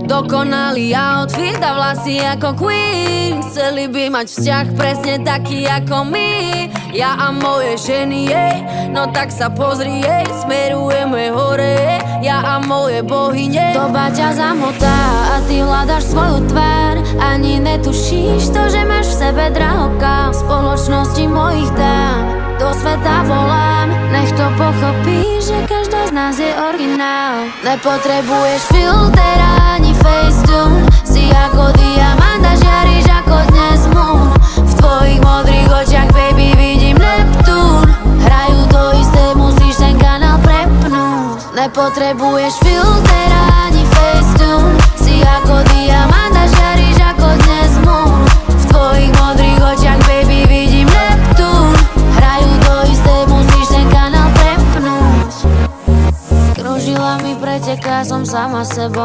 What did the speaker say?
Dokonalý outfit a vlasy ako queen. Chceli by mať vzťah presne taký ako my. Ja a moje ženy, jej. No tak sa pozri, jej. Smerujeme hore, ja a moje bohyne. Doba ťa zamotá a ty hľadaš svoju tvár. Ani netušíš to, že máš v sebe drahokam. V spoločnosti mojich dám do sveta volám. Nech to pochopí, že každá z nás je originál. Nepotrebuješ filter ani facetune. Si ako diamant a žiariš ako dnes moon. V tvojich modrých očiach, baby, vidím Neptún. Hrajú to isté, musíš ten kanál prepnúť. Nepotrebuješ filter ani facetune. Si ako diamant a žiariš ako dnes moon. V tvojich modrých očiach, baby, vidím Neptún. Hrajú to isté, musíš ten kanál prepnúť. Kružila mi preteká, som sama sebou.